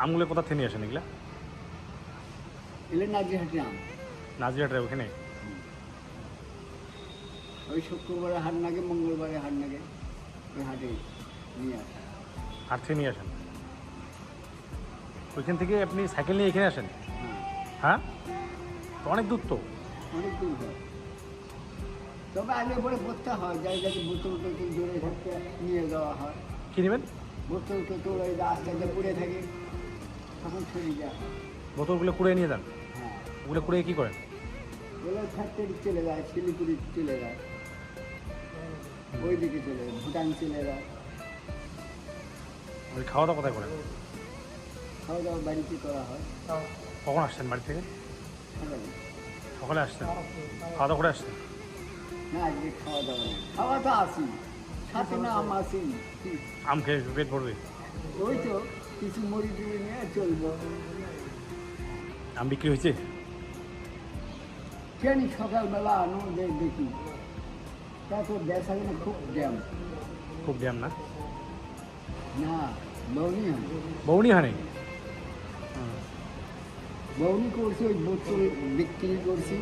আমগুলো কোথা থেকে নিয়ে আসেন এগুলা? এলে নাজিরহাটে আম। নাজিরহাটের ওখানে? ওই শুক্রবারে হাট নাগে, মঙ্গলবারে হাট নাগে, ওই হাটে নিয়ে আসে। হাট থেকে নিয়ে আসেন? ওইখান থেকে আপনি সাইকেল নিয়ে এখানে আসেন? হ্যাঁ, হ্যাঁ, তো অনেক দূর তো। অনেক দূর হয়। তবে আগে পরে পড়তে হয়, যাই যাতে বোতল টোতল জোরে থাকতে নিয়ে যাওয়া হয়। কী নেবেন? বোতল টোতল ওই রাস্তাতে পড়ে থাকে, তখন ছড়িয়ে যায়। বোতলগুলো কুড়িয়ে নিয়ে যান? হ্যাঁ, ওগুলো কুড়িয়ে কী করেন? ওগুলো ফ্যাক্টরি চলে যায়, শিলিগুড়ি চলে যায়, ওই দিকে চলে যায়, ভুটান চলে যায়। ওই খাওয়া দাওয়া কোথায় করেন? খাওয়া দাওয়া বাড়িতে করা হয়। কখন আসছেন বাড়ি থেকে? সকালে। সকালে আসছেন? খাওয়া দাওয়া করে আসছেন? না, আজকে খাওয়া দাওয়া নেই। খাওয়া তো আসি, সাথে না আম আসি। আম খেয়ে পেট ভরবে? ওই তো কিছু মুড়ি টুড়ি নিয়ে চলবো। আম বিক্রি হয়েছে? জানি সকালবেলা আনো দেখি, তারপর বেচা কিনা খুব জ্যাম। খুব ড্যাম না? না, বউনি হয়। বউনি হয় নাকি? বউনি করছি, ওই বোতল বিক্রি করছি,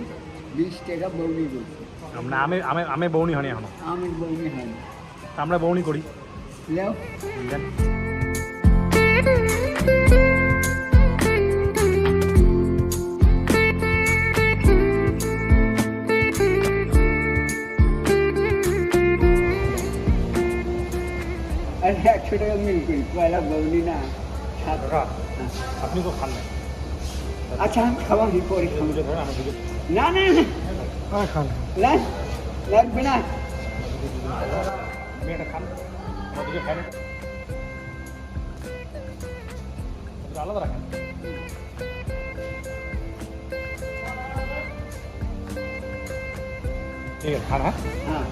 20 টাকা বউনি করছি। আমরা আমে আমে আমে বউনি হয়নি এখনো। আমি বউনি হয়নি। তা আমরা বউনি করি। লেও দেন। আর 100 টাকা মিল করি, পয়লা বউনি না। কাকা, আপনি তো খান না। আচ্ছা, আমি খাওয়াবি পরে খাবো। দুটো ধরেন, আমার দুটো। না না না, খান। লাগবে না। আপনি একটা খান, আমার দুটো খান। দুটো আলাদা রাখেন। ঠিক আছে, খান। হ্যাঁ, হ্যাঁ।